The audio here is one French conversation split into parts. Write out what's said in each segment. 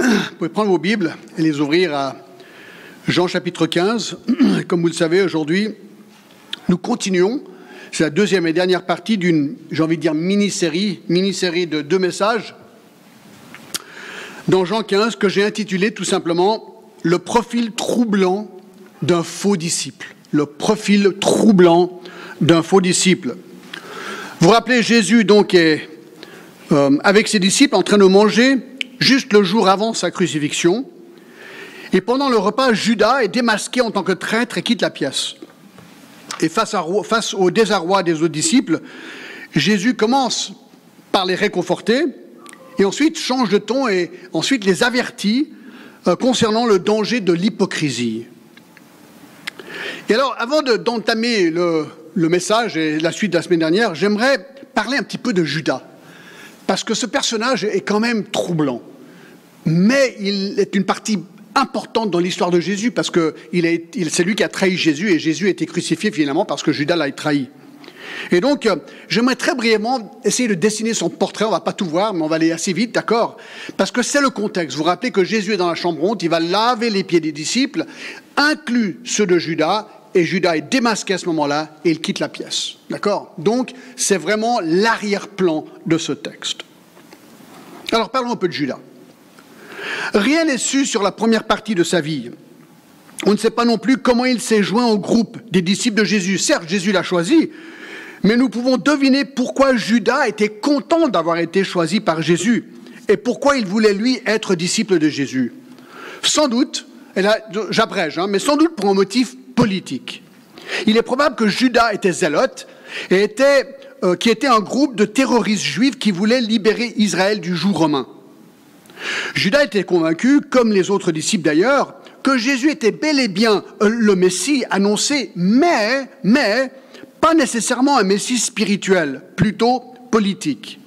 Vous pouvez prendre vos Bibles et les ouvrir à Jean chapitre 15. Comme vous le savez, aujourd'hui, nous continuons. C'est la deuxième et dernière partie d'une, j'ai envie de dire, mini-série de 2 messages dans Jean 15 que j'ai intitulé tout simplement « Le profil troublant d'un faux disciple ». Le profil troublant d'un faux disciple. Vous vous rappelez, Jésus donc est avec ses disciples en train de manger juste le jour avant sa crucifixion. Et pendant le repas, Judas est démasqué en tant que traître et quitte la pièce. Et face au désarroi des autres disciples, Jésus commence par les réconforter et ensuite change de ton et ensuite les avertit concernant le danger de l'hypocrisie. Et alors, avant d'entamer le message et la suite de la semaine dernière, j'aimerais parler un petit peu de Judas. Parce que ce personnage est quand même troublant. Mais il est une partie importante dans l'histoire de Jésus, parce que c'est lui qui a trahi Jésus, et Jésus a été crucifié finalement parce que Judas l'a trahi. Et donc, j'aimerais très brièvement essayer de dessiner son portrait. On ne va pas tout voir, mais on va aller assez vite, d'accord? Parce que c'est le contexte. Vous vous rappelez que Jésus est dans la chambre haute, il va laver les pieds des disciples, inclus ceux de Judas, et Judas est démasqué à ce moment-là, et il quitte la pièce. D'accord? Donc, c'est vraiment l'arrière-plan de ce texte. Alors, parlons un peu de Judas. Rien n'est su sur la première partie de sa vie. On ne sait pas non plus comment il s'est joint au groupe des disciples de Jésus. Certes, Jésus l'a choisi, mais nous pouvons deviner pourquoi Judas était content d'avoir été choisi par Jésus et pourquoi il voulait, lui, être disciple de Jésus. Sans doute, et là, j'abrège, mais sans doute pour un motif politique. Il est probable que Judas était zélote et qui était un groupe de terroristes juifs qui voulaient libérer Israël du joug romain. Judas était convaincu, comme les autres disciples d'ailleurs, que Jésus était bel et bien le Messie annoncé, mais pas nécessairement un Messie spirituel, plutôt politique.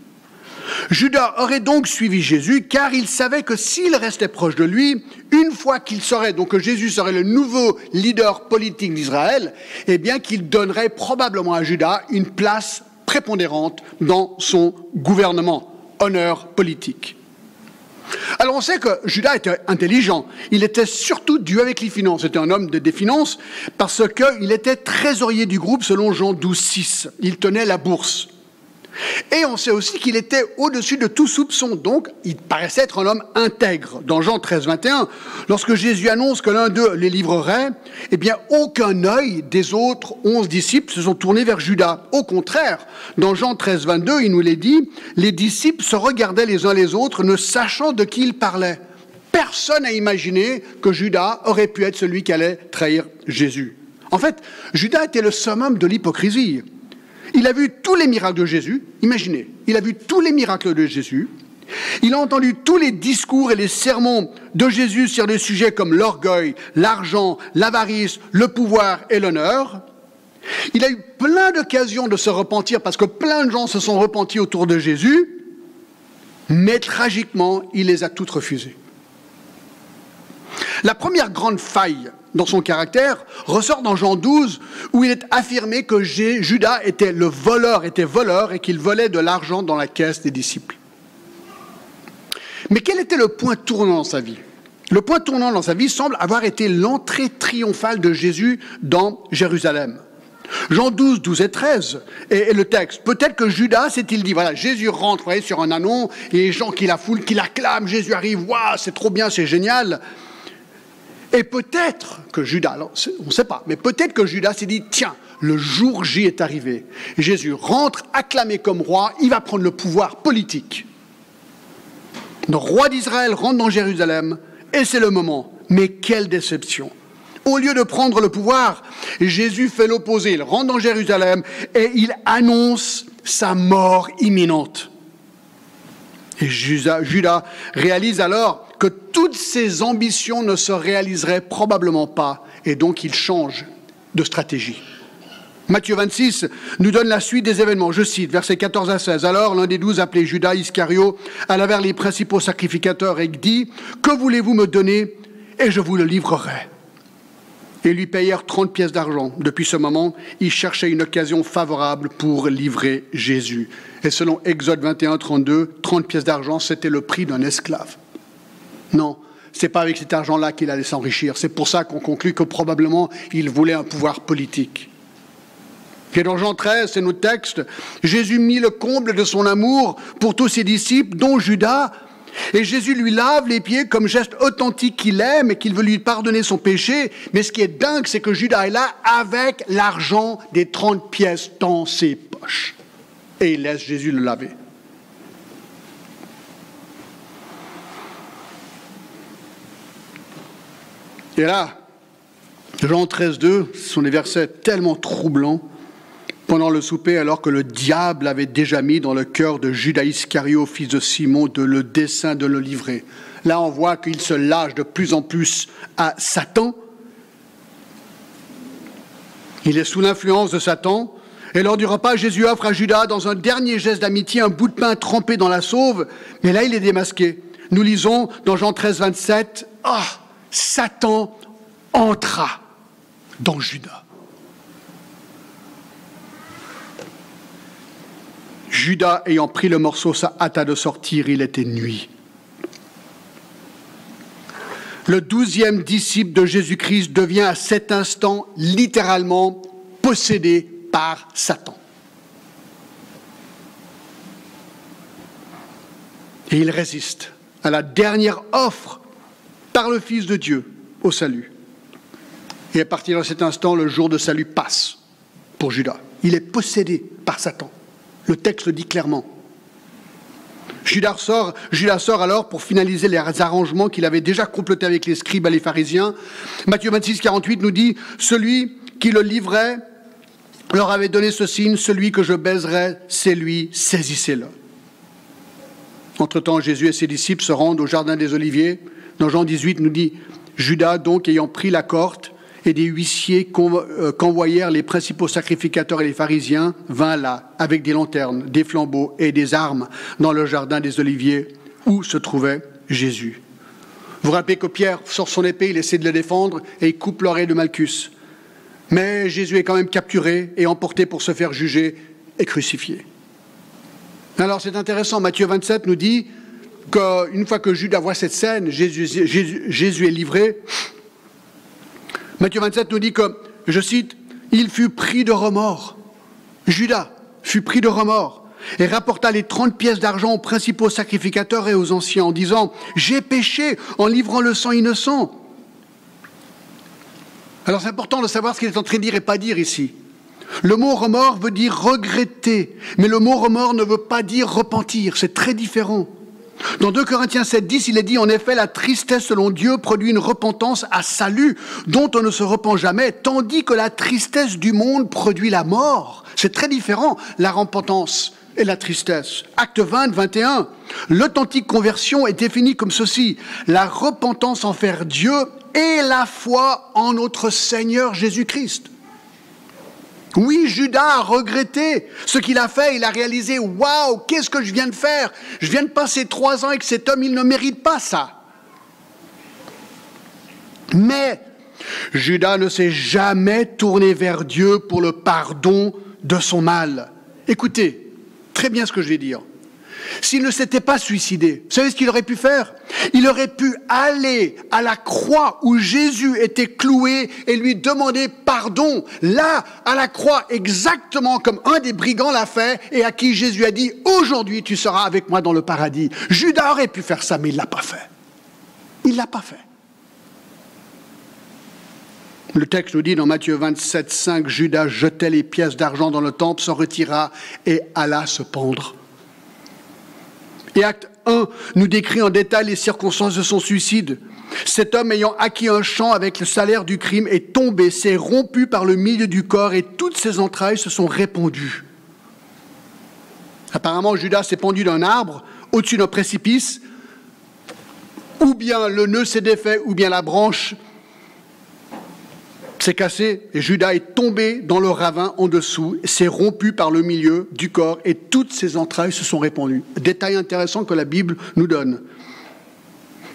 Judas aurait donc suivi Jésus car il savait que s'il restait proche de lui, une fois qu'il saurait, donc que Jésus serait le nouveau leader politique d'Israël, eh bien qu'il donnerait probablement à Judas une place prépondérante dans son gouvernement, honneur politique. Alors on sait que Judas était intelligent, il était surtout dû avec les finances, c'était un homme des finances parce qu'il était trésorier du groupe selon Jean 12,6, il tenait la bourse. Et on sait aussi qu'il était au-dessus de tout soupçon, donc il paraissait être un homme intègre. Dans Jean 13,21, lorsque Jésus annonce que l'un d'eux les livrerait, eh bien aucun œil des autres 11 disciples se sont tournés vers Judas. Au contraire, dans Jean 13,22, il nous l'est dit, les disciples se regardaient les uns les autres, ne sachant de qui ils parlaient. Personne n'a imaginé que Judas aurait pu être celui qui allait trahir Jésus. En fait, Judas était le summum de l'hypocrisie. Il a vu tous les miracles de Jésus, imaginez, il a vu tous les miracles de Jésus, il a entendu tous les discours et les sermons de Jésus sur des sujets comme l'orgueil, l'argent, l'avarice, le pouvoir et l'honneur. Il a eu plein d'occasions de se repentir parce que plein de gens se sont repentis autour de Jésus, mais tragiquement, il les a toutes refusées. La première grande faille dans son caractère ressort dans Jean 12 où il est affirmé que Judas était voleur et qu'il volait de l'argent dans la caisse des disciples. Mais quel était le point tournant dans sa vie? Le point tournant dans sa vie semble avoir été l'entrée triomphale de Jésus dans Jérusalem. Jean 12, 12 et 13 et le texte. Peut-être que Judas s'est-il dit, voilà, Jésus rentre, vous voyez, sur un ânon, et les gens qui la foulent, qui l'acclament, Jésus arrive, waouh, c'est trop bien, c'est génial. Et peut-être que Judas, alors on ne sait pas, mais peut-être que Judas s'est dit, tiens, le jour J est arrivé. Jésus rentre, acclamé comme roi, il va prendre le pouvoir politique. Le roi d'Israël rentre dans Jérusalem, et c'est le moment. Mais quelle déception! Au lieu de prendre le pouvoir, Jésus fait l'opposé. Il rentre dans Jérusalem et il annonce sa mort imminente. Et Judas réalise alors que toutes ses ambitions ne se réaliseraient probablement pas, et donc il change de stratégie. Matthieu 26 nous donne la suite des événements. Je cite, versets 14 à 16. Alors l'un des 12, appelé Judas Iscario, alla vers les principaux sacrificateurs et dit, « Que voulez-vous me donner et je vous le livrerai ?» Et lui payèrent 30 pièces d'argent. Depuis ce moment, il cherchait une occasion favorable pour livrer Jésus. Et selon Exode 21, 32, 30 pièces d'argent, c'était le prix d'un esclave. Non, ce n'est pas avec cet argent-là qu'il allait s'enrichir. C'est pour ça qu'on conclut que probablement il voulait un pouvoir politique. Et dans Jean 13, c'est notre texte, Jésus mit le comble de son amour pour tous ses disciples, dont Judas, et Jésus lui lave les pieds comme geste authentique qu'il aime et qu'il veut lui pardonner son péché. Mais ce qui est dingue, c'est que Judas est là avec l'argent des 30 pièces dans ses poches. Et il laisse Jésus le laver. Et là, Jean 13, 2, ce sont des versets tellement troublants. Pendant le souper, alors que le diable avait déjà mis dans le cœur de Judas Iscario, fils de Simon, le dessein de le livrer. Là, on voit qu'il se lâche de plus en plus à Satan. Il est sous l'influence de Satan. Et lors du repas, Jésus offre à Judas, dans un dernier geste d'amitié, un bout de pain trempé dans la sauve. Mais là, il est démasqué. Nous lisons dans Jean 13, 27, « Ah, Satan entra dans Judas. » Judas, ayant pris le morceau, se hâta de sortir, il était nuit. Le 12e disciple de Jésus-Christ devient à cet instant littéralement possédé par Satan. Et il résiste à la dernière offre par le Fils de Dieu au salut. Et à partir de cet instant, le jour de salut passe pour Judas. Il est possédé par Satan. Le texte le dit clairement. Judas sort alors pour finaliser les arrangements qu'il avait déjà complotés avec les scribes et les pharisiens. Matthieu 26, 48 nous dit « Celui qui le livrait leur avait donné ce signe, celui que je baiserai, c'est lui, saisissez-le. » Entre-temps, Jésus et ses disciples se rendent au jardin des Oliviers. Dans Jean 18, nous dit « Judas, donc, ayant pris la corde, et des huissiers qu'envoyèrent les principaux sacrificateurs et les pharisiens, vint là, avec des lanternes, des flambeaux et des armes, dans le jardin des Oliviers, où se trouvait Jésus. » Vous vous rappelez que Pierre sort son épée, il essaie de le défendre, et il coupe l'oreille de Malchus. Mais Jésus est quand même capturé et emporté pour se faire juger et crucifié. Alors c'est intéressant, Matthieu 27 nous dit qu'une fois que Judas voit cette scène, Jésus est livré. Matthieu 27 nous dit que, je cite, « Il fut pris de remords. » Judas fut pris de remords et rapporta les 30 pièces d'argent aux principaux sacrificateurs et aux anciens en disant « J'ai péché en livrant le sang innocent. » Alors c'est important de savoir ce qu'il est en train de dire et pas dire ici. Le mot remords veut dire regretter, mais le mot remords ne veut pas dire repentir, c'est très différent. Dans 2 Corinthiens 7, 10, il est dit, en effet, la tristesse selon Dieu produit une repentance à salut, dont on ne se repent jamais, tandis que la tristesse du monde produit la mort. C'est très différent, la repentance et la tristesse. Acte 20, 21, l'authentique conversion est définie comme ceci, la repentance envers Dieu et la foi en notre Seigneur Jésus-Christ. Oui, Judas a regretté ce qu'il a fait, il a réalisé, waouh, qu'est-ce que je viens de faire? Je viens de passer 3 ans avec cet homme, il ne mérite pas ça. Mais Judas ne s'est jamais tourné vers Dieu pour le pardon de son mal. Écoutez, très bien ce que je vais dire. S'il ne s'était pas suicidé, vous savez ce qu'il aurait pu faire? Il aurait pu aller à la croix où Jésus était cloué et lui demander pardon. Là, à la croix, exactement comme un des brigands l'a fait et à qui Jésus a dit « Aujourd'hui, tu seras avec moi dans le paradis ». Judas aurait pu faire ça, mais il ne l'a pas fait. Il ne l'a pas fait. Le texte nous dit dans Matthieu 27, 5, Judas jetait les pièces d'argent dans le temple, s'en retira et alla se pendre. Et acte 1 nous décrit en détail les circonstances de son suicide. Cet homme ayant acquis un champ avec le salaire du crime est tombé, s'est rompu par le milieu du corps et toutes ses entrailles se sont répandues. Apparemment, Judas s'est pendu d'un arbre au-dessus d'un précipice, ou bien le nœud s'est défait, ou bien la branche s'est cassé et Judas est tombé dans le ravin en dessous, s'est rompu par le milieu du corps et toutes ses entrailles se sont répandues. Détail intéressant que la Bible nous donne.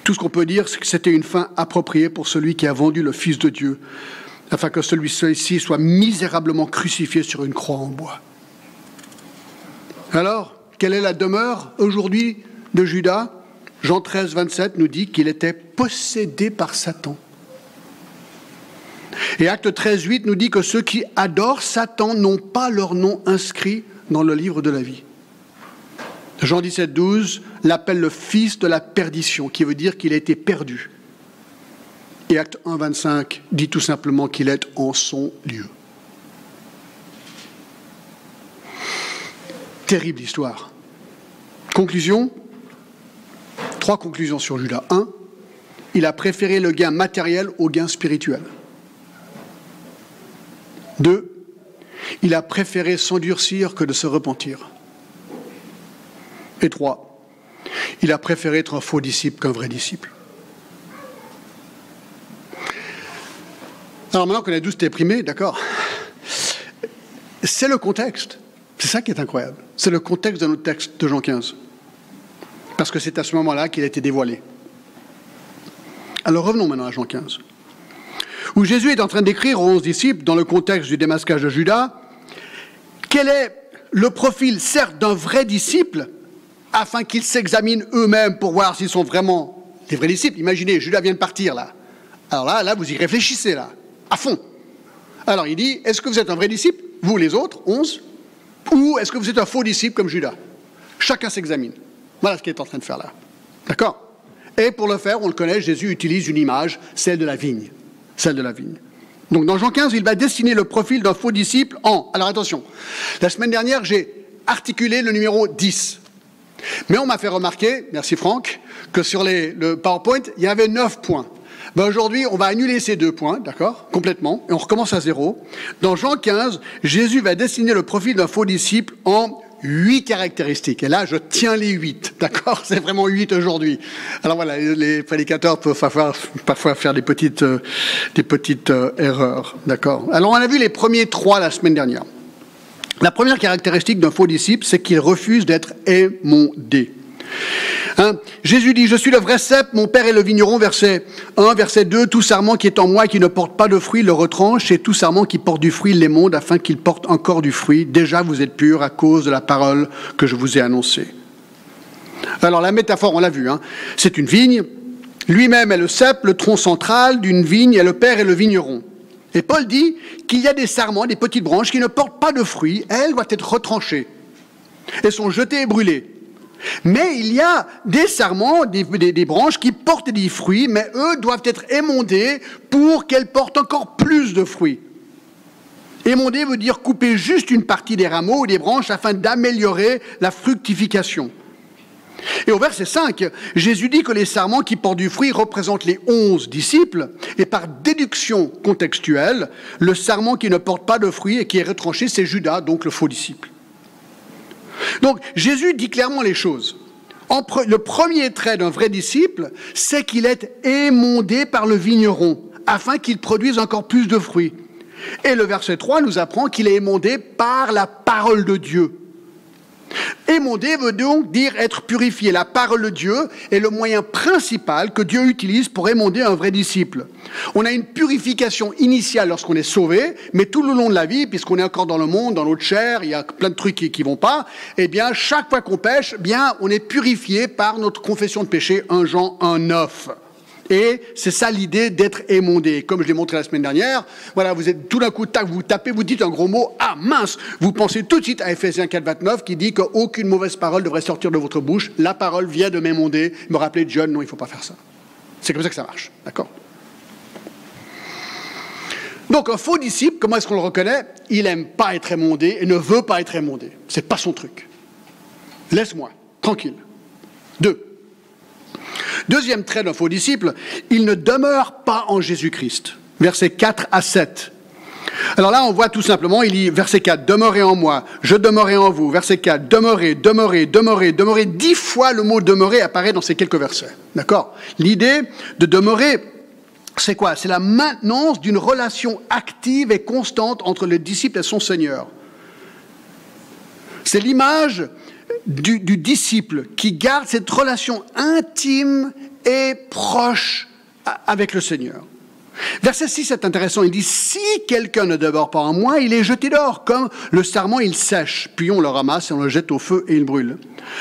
Tout ce qu'on peut dire, c'est que c'était une fin appropriée pour celui qui a vendu le Fils de Dieu, afin que celui-ci soit misérablement crucifié sur une croix en bois. Alors, quelle est la demeure aujourd'hui de Judas? Jean 13, 27 nous dit qu'il était possédé par Satan. Et Acte 13, 8 nous dit que ceux qui adorent Satan n'ont pas leur nom inscrit dans le livre de la vie. Jean 17, 12 l'appelle le fils de la perdition, qui veut dire qu'il a été perdu. Et Acte 1, 25 dit tout simplement qu'il est en son lieu. Terrible histoire. Conclusion, 3 conclusions sur Judas. 1, il a préféré le gain matériel au gain spirituel. 2, il a préféré s'endurcir que de se repentir. Et 3, il a préféré être un faux disciple qu'un vrai disciple. Alors maintenant qu'on est tous déprimés, d'accord, c'est le contexte. C'est ça qui est incroyable. C'est le contexte de notre texte de Jean 15. Parce que c'est à ce moment-là qu'il a été dévoilé. Alors revenons maintenant à Jean 15. Où Jésus est en train d'écrire aux 11 disciples, dans le contexte du démasquage de Judas, quel est le profil, certes, d'un vrai disciple, afin qu'ils s'examinent eux-mêmes pour voir s'ils sont vraiment des vrais disciples. Imaginez, Judas vient de partir, là. Alors là, vous y réfléchissez, là, à fond. Alors il dit, est-ce que vous êtes un vrai disciple, vous les autres, 11, ou est-ce que vous êtes un faux disciple comme Judas? Chacun s'examine. Voilà ce qu'il est en train de faire là. D'accord? Et pour le faire, on le connaît, Jésus utilise une image, celle de la vigne. Celle de la vigne. Donc dans Jean 15, il va dessiner le profil d'un faux disciple en... Alors attention, la semaine dernière, j'ai articulé le numéro 10. Mais on m'a fait remarquer, merci Franck, que sur le PowerPoint, il y avait 9 points. Ben aujourd'hui, on va annuler ces 2 points, d'accord, complètement, et on recommence à 0. Dans Jean 15, Jésus va dessiner le profil d'un faux disciple en 8 caractéristiques. Et là, je tiens les 8, d'accord? C'est vraiment 8 aujourd'hui. Alors voilà, les prédicateurs peuvent parfois faire des petites erreurs, d'accord? Alors on a vu les premiers 3 la semaine dernière. La première caractéristique d'un faux disciple, c'est qu'il refuse d'être émondé. Jésus dit, je suis le vrai cep, mon père est le vigneron, verset 1, verset 2, tout sarment qui est en moi et qui ne porte pas de fruit le retranche, et tout sarment qui porte du fruit l'émonde, afin qu'il porte encore du fruit. Déjà vous êtes purs à cause de la parole que je vous ai annoncée. Alors la métaphore, on l'a vu, c'est une vigne, lui-même est le cep, le tronc central d'une vigne, et le père est le vigneron. Et Paul dit qu'il y a des sarments, des petites branches qui ne portent pas de fruits, elles doivent être retranchées, elles sont jetées et brûlées. Mais il y a des sarments, des branches qui portent des fruits, mais eux doivent être émondés pour qu'elles portent encore plus de fruits. Émonder veut dire couper juste une partie des rameaux ou des branches afin d'améliorer la fructification. Et au verset 5, Jésus dit que les sarments qui portent du fruit représentent les 11 disciples, et par déduction contextuelle, le sarment qui ne porte pas de fruit et qui est retranché, c'est Judas, donc le faux disciple. Donc, Jésus dit clairement les choses. Le premier trait d'un vrai disciple, c'est qu'il est émondé par le vigneron, afin qu'il produise encore plus de fruits. Et le verset 3 nous apprend qu'il est émondé par la parole de Dieu. Émondé veut donc dire être purifié. La parole de Dieu est le moyen principal que Dieu utilise pour émonder un vrai disciple. On a une purification initiale lorsqu'on est sauvé, mais tout le long de la vie, puisqu'on est encore dans le monde, dans notre chair, il y a plein de trucs qui vont pas, eh bien, chaque fois qu'on pêche, eh bien, on est purifié par notre confession de péché, 1 Jean 1,9. Et c'est ça l'idée d'être émondé. Comme je l'ai montré la semaine dernière, voilà, vous êtes tout d'un coup, tac, vous tapez, vous dites un gros mot, ah mince, vous pensez tout de suite à Ephésiens 4, 29 qui dit qu'aucune mauvaise parole devrait sortir de votre bouche. La parole vient de m'émonder, me rappeler de John, non, il ne faut pas faire ça. C'est comme ça que ça marche, d'accord? Donc un faux disciple, comment est-ce qu'on le reconnaît? Il n'aime pas être émondé et ne veut pas être émondé. C'est pas son truc. Laisse-moi, tranquille. 2. Deuxième trait d'un faux disciple, il ne demeure pas en Jésus-Christ. Versets 4 à 7. Alors là, on voit tout simplement, il dit, verset 4, « Demeurez en moi, je demeurerai en vous. » Verset 4, « Demeurez, demeurez, demeurez, demeurez. » 10 fois le mot « demeurer » apparaît dans ces quelques versets. D'accord? L'idée de demeurer, c'est quoi? C'est la maintenance d'une relation active et constante entre le disciple et son Seigneur. C'est l'image du disciple qui garde cette relation intime et proche avec le Seigneur. Verset 6 est intéressant, il dit « Si quelqu'un ne demeure pas en moi, il est jeté dehors, comme le sarment, il sèche. Puis on le ramasse et on le jette au feu et il brûle. »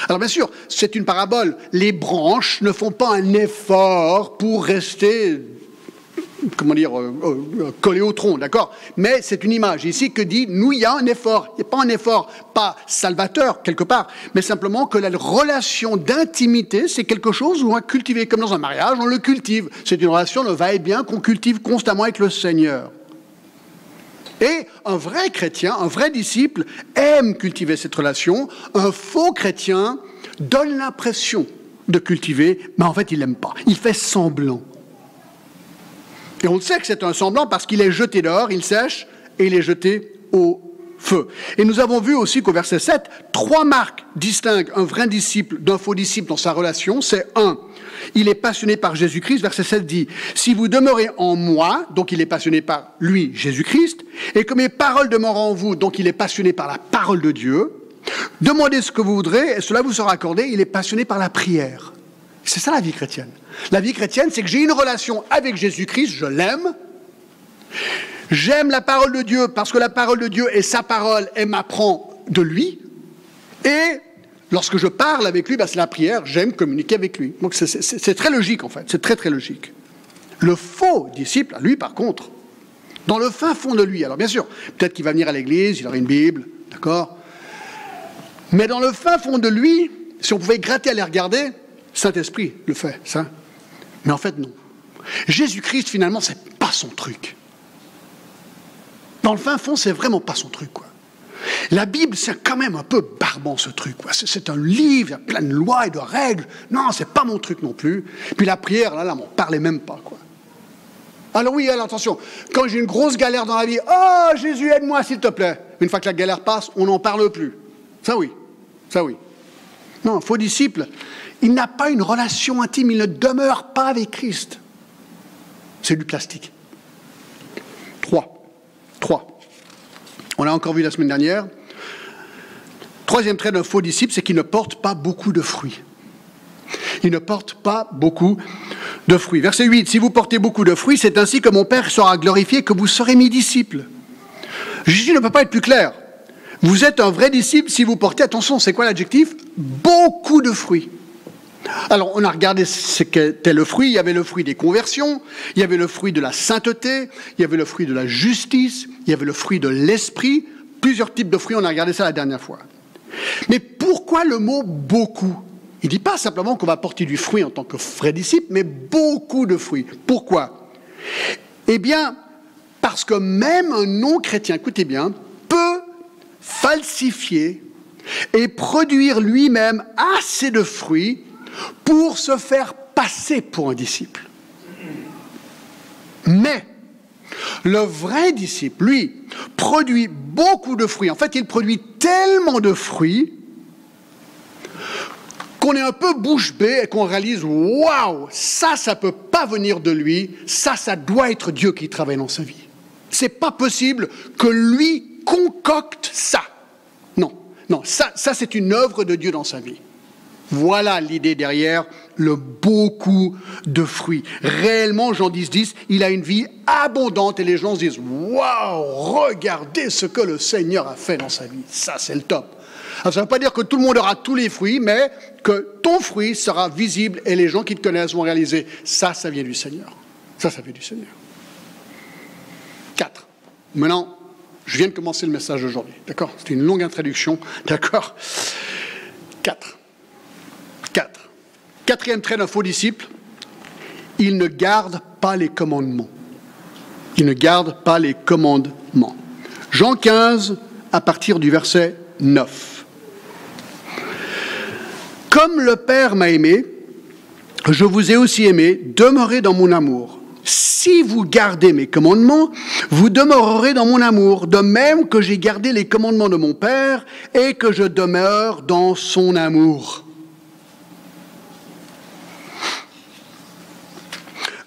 Alors bien sûr, c'est une parabole. Les branches ne font pas un effort pour rester, collées au tronc, d'accord? Mais c'est une image ici que dit, nous, il y a un effort. Il n'y a pas un effort, pas salvateur, quelque part, mais simplement que la relation d'intimité, c'est quelque chose où on va cultiver. Comme dans un mariage, on le cultive. C'est une relation de va-et-vient qu'on cultive constamment avec le Seigneur. Et un vrai chrétien, un vrai disciple, aime cultiver cette relation. Un faux chrétien donne l'impression de cultiver, mais en fait, il n'aime pas. Il fait semblant. Et on le sait que c'est un semblant parce qu'il est jeté dehors, il sèche, et il est jeté au feu. Et nous avons vu aussi qu'au verset 7, 3 marques distinguent un vrai disciple d'un faux disciple dans sa relation. C'est 1, il est passionné par Jésus-Christ. Verset 7 dit, « Si vous demeurez en moi », donc il est passionné par lui, Jésus-Christ, « et que mes paroles demeurent en vous », donc il est passionné par la parole de Dieu, « demandez ce que vous voudrez, et cela vous sera accordé », il est passionné par la prière. C'est ça la vie chrétienne. La vie chrétienne, c'est que j'ai une relation avec Jésus-Christ, je l'aime. J'aime la parole de Dieu parce que la parole de Dieu est sa parole et m'apprend de lui. Et lorsque je parle avec lui, c'est la prière, j'aime communiquer avec lui. Donc c'est très logique en fait, c'est très très logique. Le faux disciple, lui par contre, dans le fin fond de lui, alors bien sûr, peut-être qu'il va venir à l'église, il aura une Bible, d'accord? Mais dans le fin fond de lui, si on pouvait gratter à les regarder, Saint-Esprit le fait, ça. Mais en fait, non. Jésus-Christ, finalement, c'est pas son truc. Dans le fin fond, c'est vraiment pas son truc, quoi. La Bible, c'est quand même un peu barbant, ce truc, quoi. C'est un livre, il y a plein de lois et de règles. Non, c'est pas mon truc non plus. Puis la prière, là, m'en parlait même pas, quoi. Alors oui, alors attention, quand j'ai une grosse galère dans la vie, « Oh, Jésus, aide-moi, s'il te plaît !» Une fois que la galère passe, on n'en parle plus. Ça oui, ça oui. Non, faux disciple, il n'a pas une relation intime, il ne demeure pas avec Christ. C'est du plastique. 3. On l'a encore vu la semaine dernière. 3e trait d'un faux disciple, c'est qu'il ne porte pas beaucoup de fruits. Il ne porte pas beaucoup de fruits. Verset 8, « Si vous portez beaucoup de fruits, c'est ainsi que mon Père sera glorifié, que vous serez mes disciples. » Jésus ne peut pas être plus clair. Vous êtes un vrai disciple si vous portez, attention, c'est quoi l'adjectif? Beaucoup de fruits. Alors, on a regardé ce qu'était le fruit. Il y avait le fruit des conversions, il y avait le fruit de la sainteté, il y avait le fruit de la justice, il y avait le fruit de l'esprit. Plusieurs types de fruits, on a regardé ça la dernière fois. Mais pourquoi le mot « beaucoup » ? Il ne dit pas simplement qu'on va porter du fruit en tant que vrai disciple, mais beaucoup de fruits. Pourquoi ? Eh bien, parce que même un non-chrétien, écoutez bien, peut falsifier et produire lui-même assez de fruits pour se faire passer pour un disciple. Mais le vrai disciple, lui, produit beaucoup de fruits. En fait, il produit tellement de fruits qu'on est un peu bouche bée et qu'on réalise « Waouh, ça ne peut pas venir de lui, ça doit être Dieu qui travaille dans sa vie. C'est pas possible que lui concocte ça. » Non, ça c'est une œuvre de Dieu dans sa vie. Voilà l'idée derrière le beaucoup de fruits. Réellement, Jean 10, il a une vie abondante et les gens se disent « Waouh, regardez ce que le Seigneur a fait dans sa vie. Ça, c'est le top. » Alors, ça ne veut pas dire que tout le monde aura tous les fruits, mais que ton fruit sera visible et les gens qui te connaissent vont réaliser « Ça vient du Seigneur. Ça vient du Seigneur. » 4. Maintenant, je viens de commencer le message d'aujourd'hui. D'accord ? C'était une longue introduction. D'accord ? 4. 4e trait d'un faux disciple, il ne garde pas les commandements. Il ne garde pas les commandements. Jean 15, à partir du verset 9. « Comme le Père m'a aimé, je vous ai aussi aimé, demeurez dans mon amour. Si vous gardez mes commandements, vous demeurerez dans mon amour, de même que j'ai gardé les commandements de mon Père et que je demeure dans son amour. »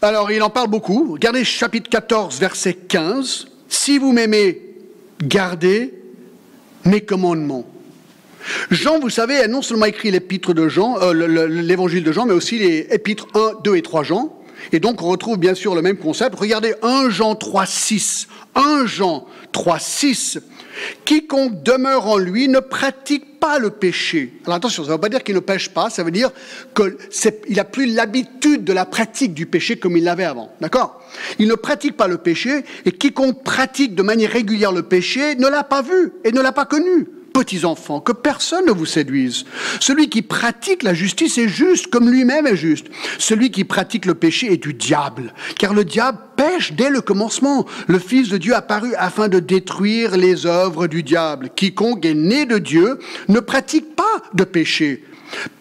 Alors, il en parle beaucoup. Regardez chapitre 14, verset 15. « Si vous m'aimez, gardez mes commandements. » Jean, vous savez, a non seulement écrit l'épître de Jean, l'évangile de Jean, mais aussi les épîtres 1, 2 et 3 Jean. Et donc, on retrouve bien sûr le même concept. Regardez 1 Jean 3,6. 1 Jean 3,6. Quiconque demeure en lui ne pratique pas le péché. Alors attention, ça ne veut pas dire qu'il ne pêche pas, ça veut dire qu'il n'a plus l'habitude de la pratique du péché comme il l'avait avant. D'accord ? Il ne pratique pas le péché, et quiconque pratique de manière régulière le péché ne l'a pas vu et ne l'a pas connu. Petits enfants, que personne ne vous séduise. Celui qui pratique la justice est juste, comme lui-même est juste. Celui qui pratique le péché est du diable, car le diable pêche dès le commencement. Le Fils de Dieu apparut afin de détruire les œuvres du diable. Quiconque est né de Dieu ne pratique pas de péché,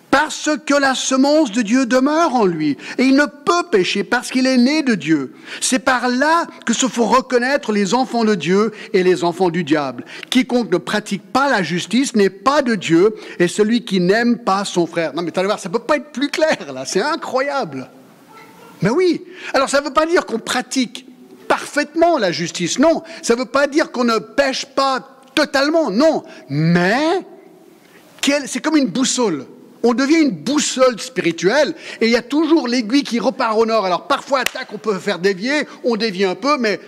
parce que la semence de Dieu demeure en lui. Et il ne peut pécher parce qu'il est né de Dieu. C'est par là que se font reconnaître les enfants de Dieu et les enfants du diable. Quiconque ne pratique pas la justice n'est pas de Dieu, et celui qui n'aime pas son frère. Non mais tu allez voir, ça ne peut pas être plus clair là, c'est incroyable. Mais oui, alors ça ne veut pas dire qu'on pratique parfaitement la justice, non. Ça ne veut pas dire qu'on ne pêche pas totalement, non. Mais c'est comme une boussole. On devient une boussole spirituelle et il y a toujours l'aiguille qui repart au nord. Alors parfois, attaque, on peut faire dévier, on dévie un peu, mais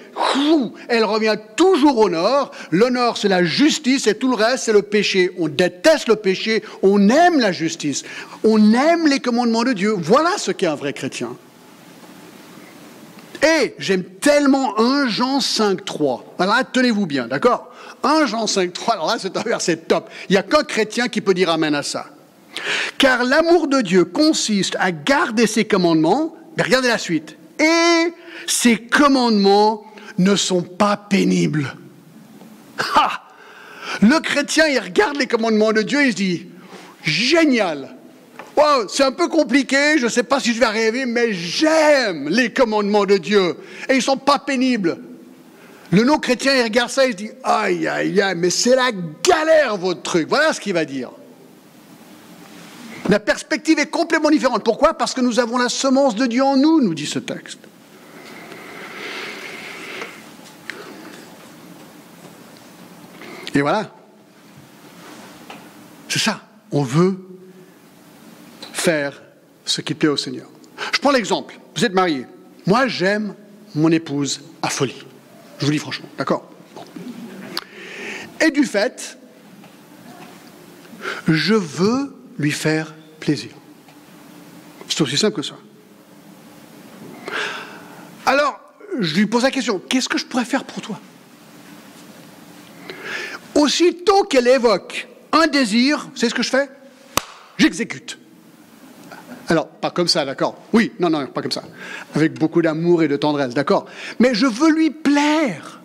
elle revient toujours au nord. Le nord, c'est la justice et tout le reste, c'est le péché. On déteste le péché, on aime la justice, on aime les commandements de Dieu. Voilà ce qu'est un vrai chrétien. Et j'aime tellement 1 Jean 5,3. Alors là, tenez-vous bien, d'accord ? 1 Jean 5,3, alors là, c'est un verset top. Il n'y a qu'un chrétien qui peut dire amen à ça. Car l'amour de Dieu consiste à garder ses commandements, mais regardez la suite, et ses commandements ne sont pas pénibles. Ha! Le chrétien, il regarde les commandements de Dieu et il se dit, génial, wow, c'est un peu compliqué, je ne sais pas si je vais arriver, mais j'aime les commandements de Dieu, et ils ne sont pas pénibles. Le non-chrétien, il regarde ça et il se dit, aïe, aïe, aïe, mais c'est la galère votre truc, voilà ce qu'il va dire. La perspective est complètement différente. Pourquoi ? Parce que nous avons la semence de Dieu en nous, nous dit ce texte. Et voilà. C'est ça. On veut faire ce qui plaît au Seigneur. Je prends l'exemple. Vous êtes mariés. Moi, j'aime mon épouse à folie. Je vous dis franchement. D'accord ? Bon. Et du fait, je veux lui faire plaisir. C'est aussi simple que ça. Alors, je lui pose la question, qu'est-ce que je pourrais faire pour toi ? Aussitôt qu'elle évoque un désir, vous savez ce que je fais ? J'exécute. Alors, pas comme ça, d'accord ? Oui, non, pas comme ça. Avec beaucoup d'amour et de tendresse, d'accord ? Mais je veux lui plaire.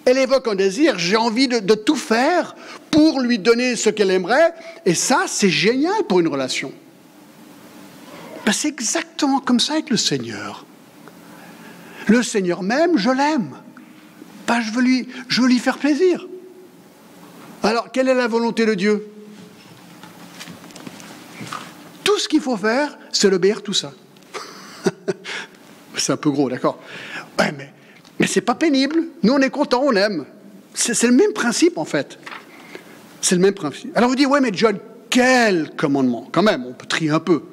Elle évoque un désir, j'ai envie de tout faire pour lui donner ce qu'elle aimerait, et ça, c'est génial pour une relation. Ben, c'est exactement comme ça avec le Seigneur. Le Seigneur m'aime, je l'aime. Ben, je veux lui faire plaisir. Alors, quelle est la volonté de Dieu ? Tout ce qu'il faut faire, c'est l'obéir tout ça. C'est un peu gros, d'accord ? Ouais, mais c'est pas pénible. Nous, on est contents, on aime. C'est le même principe, en fait. C'est le même principe. Alors vous dites, ouais, mais John, quel commandement ? Quand même, on peut trier un peu.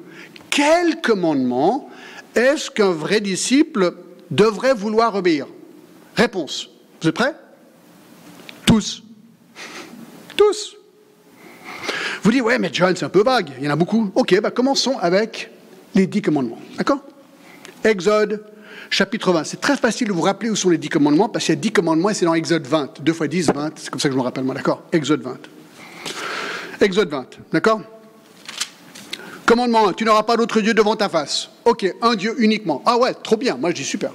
Quel commandement est-ce qu'un vrai disciple devrait vouloir obéir ? Réponse. Vous êtes prêts ? Tous. Tous. Vous dites, ouais, mais John, c'est un peu vague. Il y en a beaucoup. Ok, commençons avec les 10 commandements. D'accord ? Exode, chapitre 20. C'est très facile de vous rappeler où sont les 10 commandements, parce qu'il y a 10 commandements et c'est dans Exode 20. 2 fois 10, 20. C'est comme ça que je me rappelle, moi. D'accord ? Exode 20. Exode 20. D'accord ? Commandement 1, tu n'auras pas d'autre Dieu devant ta face. Ok, un Dieu uniquement. Ah ouais, trop bien, moi je dis super.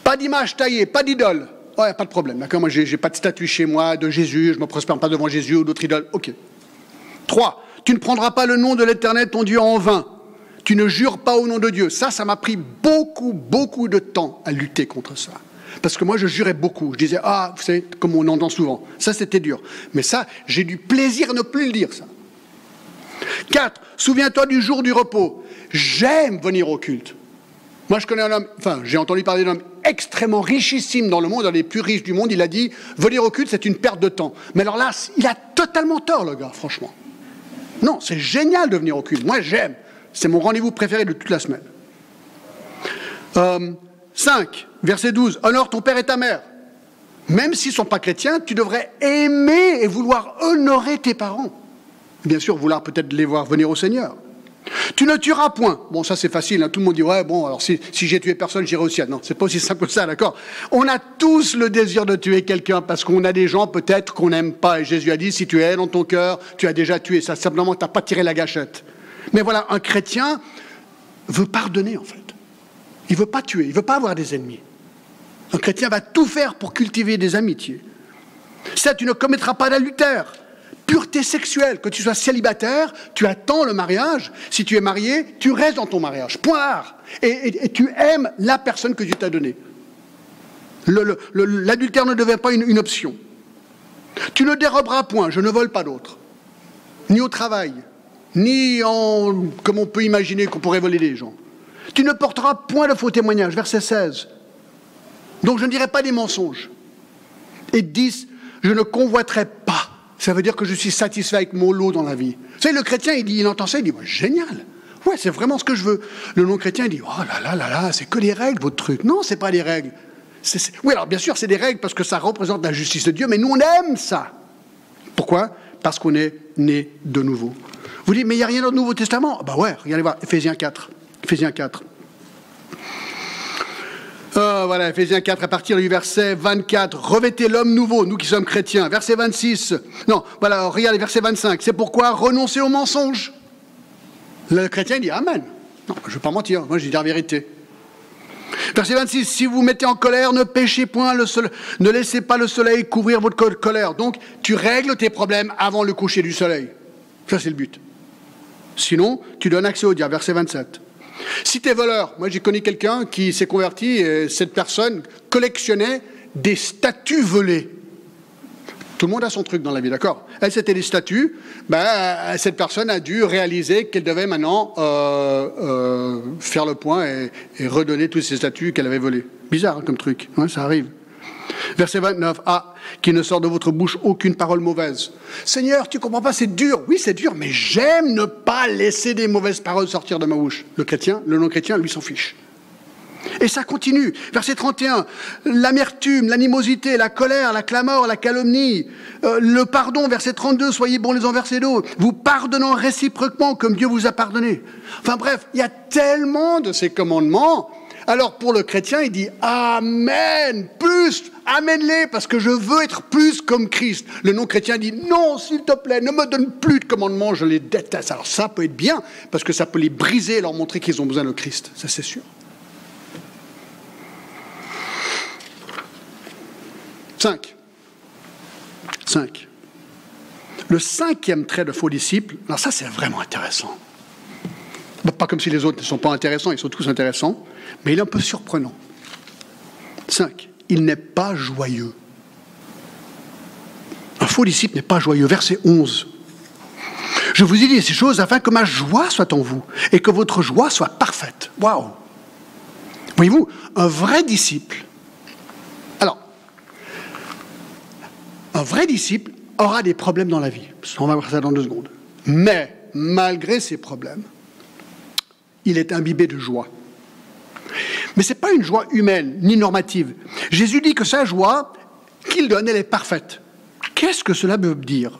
Pas d'image taillée, pas d'idole. Ouais, pas de problème, d'accord, moi j'ai pas de statue chez moi de Jésus, je ne me prospère pas devant Jésus ou d'autres idoles. Ok. 3, tu ne prendras pas le nom de l'Éternel ton Dieu en vain. Tu ne jures pas au nom de Dieu. Ça m'a pris beaucoup de temps à lutter contre ça. Parce que moi, je jurais beaucoup. Je disais, vous savez, comme on entend souvent. Ça, c'était dur. Mais ça, j'ai du plaisir à ne plus le dire, ça. 4. Souviens-toi du jour du repos. J'aime venir au culte. Moi, je connais un homme, j'ai entendu parler d'un homme extrêmement richissime dans le monde, un des plus riches du monde. Il a dit, venir au culte, c'est une perte de temps. Mais alors là, il a totalement tort, le gars, franchement. Non, c'est génial de venir au culte. Moi, j'aime. C'est mon rendez-vous préféré de toute la semaine. 5, verset 12, honore ton père et ta mère. Même s'ils ne sont pas chrétiens, tu devrais aimer et vouloir honorer tes parents. Bien sûr, vouloir peut-être les voir venir au Seigneur. Tu ne tueras point. Bon, ça c'est facile, hein. Tout le monde dit, ouais, bon, alors si j'ai tué personne, j'irai au ciel. Non, c'est pas aussi simple que ça, d'accord? On a tous le désir de tuer quelqu'un parce qu'on a des gens peut-être qu'on n'aime pas. Et Jésus a dit, si tu es dans ton cœur, tu as déjà tué. Ça, simplement, tu n'as pas tiré la gâchette. Mais voilà, un chrétien veut pardonner, en fait. Il ne veut pas tuer, il ne veut pas avoir des ennemis. Un chrétien va tout faire pour cultiver des amitiés. Ça, tu ne commettras pas d'adultère. Pureté sexuelle, que tu sois célibataire, tu attends le mariage. Si tu es marié, tu restes dans ton mariage. Point barre. Et tu aimes la personne que Dieu t'a donnée. L'adultère ne devient pas une option. Tu ne déroberas point, je ne vole pas d'autre. Ni au travail, ni comme on peut imaginer qu'on pourrait voler des gens. Tu ne porteras point de faux témoignages, verset 16. Donc je ne dirai pas des mensonges. Et 10, je ne convoiterai pas. Ça veut dire que je suis satisfait avec mon lot dans la vie. Vous savez, le chrétien, il entend ça, il dit, ouais, génial. Ouais, c'est vraiment ce que je veux. Le non-chrétien, il dit, oh là là, c'est que des règles, votre truc. Non, c'est pas des règles. Oui, alors bien sûr, c'est des règles parce que ça représente la justice de Dieu, mais nous, on aime ça. Pourquoi? Parce qu'on est né de nouveau. Vous dites, mais il n'y a rien dans le Nouveau Testament? Bah ouais, regardez voir, Éphésiens 4. Éphésiens 4. Voilà, Éphésiens 4, à partir du verset 24. Revêtez l'homme nouveau, nous qui sommes chrétiens. Verset 26. Non, voilà, regardez, verset 25. C'est pourquoi renoncer aux mensonges. Le chrétien dit Amen. Non, je ne vais pas mentir, moi je dis la vérité. Verset 26. Si vous mettez en colère, ne péchez point le soleil. Ne laissez pas le soleil couvrir votre colère. Donc, tu règles tes problèmes avant le coucher du soleil. Ça, c'est le but. Sinon, tu donnes accès au diable. Verset 27. Si tu es voleur, moi j'ai connu quelqu'un qui s'est converti et cette personne collectionnait des statues volées. Tout le monde a son truc dans la vie, d'accord? Elle, c'était des statues. Cette personne a dû réaliser qu'elle devait maintenant faire le point et redonner toutes ces statues qu'elle avait volées. Bizarre hein, comme truc, ouais, ça arrive. Verset 29, qu'il ne sort de votre bouche aucune parole mauvaise. Seigneur, tu ne comprends pas, c'est dur. Oui, c'est dur, mais j'aime ne pas laisser des mauvaises paroles sortir de ma bouche. Le chrétien, le non-chrétien, lui, s'en fiche. Et ça continue. Verset 31, l'amertume, l'animosité, la colère, la clameur, la calomnie, le pardon. Verset 32, soyez bons les uns vers les autres, vous pardonnant réciproquement comme Dieu vous a pardonné. Enfin bref, il y a tellement de ces commandements. Alors pour le chrétien, il dit Amen, plus, amène-les, parce que je veux être plus comme Christ. Le non-chrétien dit non, s'il te plaît, ne me donne plus de commandements, je les déteste. Alors ça peut être bien, parce que ça peut les briser et leur montrer qu'ils ont besoin de Christ, ça c'est sûr. 5. Le 5e trait de faux disciples, alors ça c'est vraiment intéressant. Pas comme si les autres ne sont pas intéressants, ils sont tous intéressants, mais il est un peu surprenant. 5. Il n'est pas joyeux. Un faux disciple n'est pas joyeux. Verset 11. Je vous ai dit ces choses afin que ma joie soit en vous et que votre joie soit parfaite. Waouh! Voyez-vous, un vrai disciple, un vrai disciple aura des problèmes dans la vie. On va voir ça dans 2 secondes. Mais, malgré ces problèmes, il est imbibé de joie. Mais ce n'est pas une joie humaine, ni normative. Jésus dit que sa joie qu'il donne, elle est parfaite. Qu'est-ce que cela veut dire?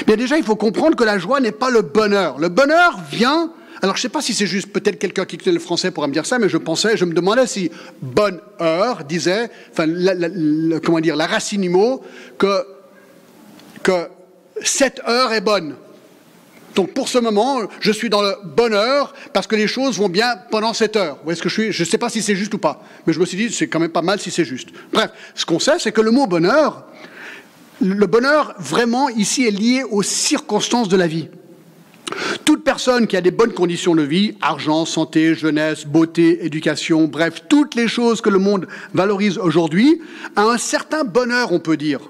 Bien déjà, il faut comprendre que la joie n'est pas le bonheur. Le bonheur vient... Alors, je ne sais pas si c'est juste, peut-être quelqu'un qui connaît le français pourra me dire ça, mais je me demandais si bonheur disait, enfin, la racine du mot, que cette heure est bonne. Donc, pour ce moment, je suis dans le bonheur parce que les choses vont bien pendant cette heure. Vous voyez ce que je suis? Je ne sais pas si c'est juste ou pas, mais je me suis dit, c'est quand même pas mal si c'est juste. Bref, ce qu'on sait, c'est que le mot bonheur, le bonheur, vraiment, ici, est lié aux circonstances de la vie. Toute personne qui a des bonnes conditions de vie, argent, santé, jeunesse, beauté, éducation, bref, toutes les choses que le monde valorise aujourd'hui, a un certain bonheur, on peut dire.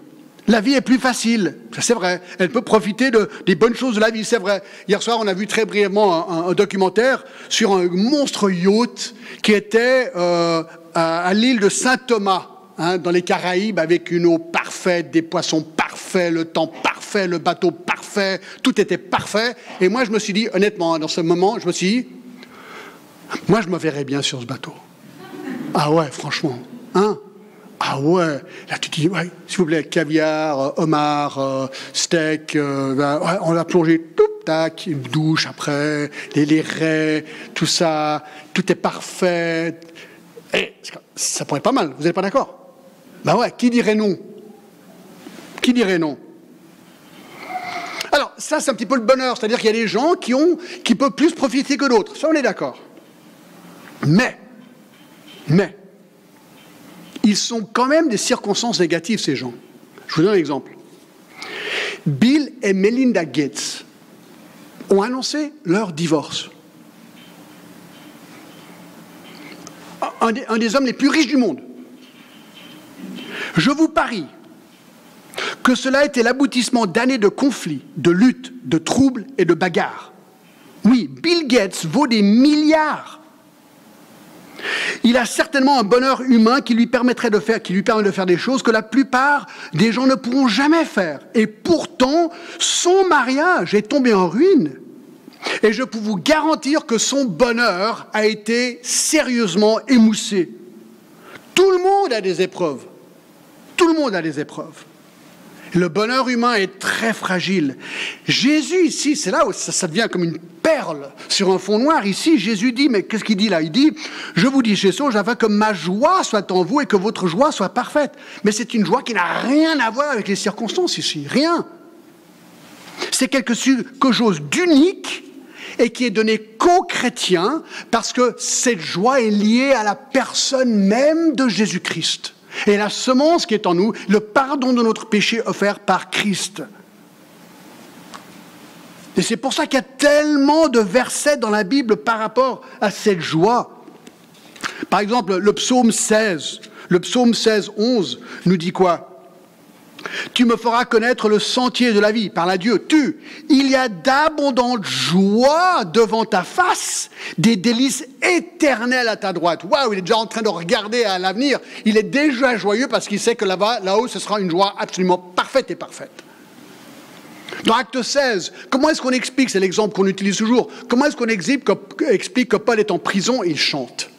La vie est plus facile, ça c'est vrai. Elle peut profiter des bonnes choses de la vie, c'est vrai. Hier soir, on a vu très brièvement un documentaire sur un monstre yacht qui était à l'île de Saint-Thomas, dans les Caraïbes, avec une eau parfaite, des poissons parfaits, le temps parfait, le bateau parfait, tout était parfait. Et moi, je me suis dit, honnêtement, dans ce moment, je me suis dit, moi, je me verrais bien sur ce bateau. Ah ouais, franchement. Hein? Ah ouais. Là, tu te dis, ouais, s'il vous plaît, caviar, homard, steak, ouais, on va plonger, tout, tac, une douche après, les raies, tout ça, tout est parfait. Et ça pourrait être pas mal, vous n'êtes pas d'accord? Ben ouais, qui dirait non? Qui dirait non? Alors, ça, c'est un petit peu le bonheur, c'est-à-dire qu'il y a des gens qui peuvent plus profiter que d'autres. Ça, on est d'accord. Mais, ils sont quand même des circonstances négatives, ces gens. Je vous donne un exemple. Bill et Melinda Gates ont annoncé leur divorce. Un des hommes les plus riches du monde. Je vous parie que cela était l'aboutissement d'années de conflits, de luttes, de troubles et de bagarres. Oui, Bill Gates vaut des milliards. Il a certainement un bonheur humain qui lui permet de faire des choses que la plupart des gens ne pourront jamais faire. Et pourtant, son mariage est tombé en ruine. Et je peux vous garantir que son bonheur a été sérieusement émoussé. Tout le monde a des épreuves. Tout le monde a des épreuves. Le bonheur humain est très fragile. Jésus, ici, c'est là où ça devient comme une perle sur un fond noir. Ici, Jésus dit, mais qu'est-ce qu'il dit là? Il dit, je vous dis ces choses afin que ma joie soit en vous et que votre joie soit parfaite. Mais c'est une joie qui n'a rien à voir avec les circonstances ici. Rien. C'est quelque chose d'unique et qui est donné qu'aux chrétiens parce que cette joie est liée à la personne même de Jésus-Christ. Et la semence qui est en nous, le pardon de notre péché offert par Christ. Et c'est pour ça qu'il y a tellement de versets dans la Bible par rapport à cette joie. Par exemple, le psaume 16, 11, nous dit quoi? Tu me feras connaître le sentier de la vie, parle à Dieu. Il y a d'abondantes joies devant ta face, des délices éternelles à ta droite. Waouh, il est déjà en train de regarder à l'avenir. Il est déjà joyeux parce qu'il sait que là-haut, ce sera une joie absolument parfaite et parfaite. Dans Acte 16, comment est-ce qu'on explique, c'est l'exemple qu'on utilise toujours, comment est-ce qu'on explique que Paul est en prison et il chante?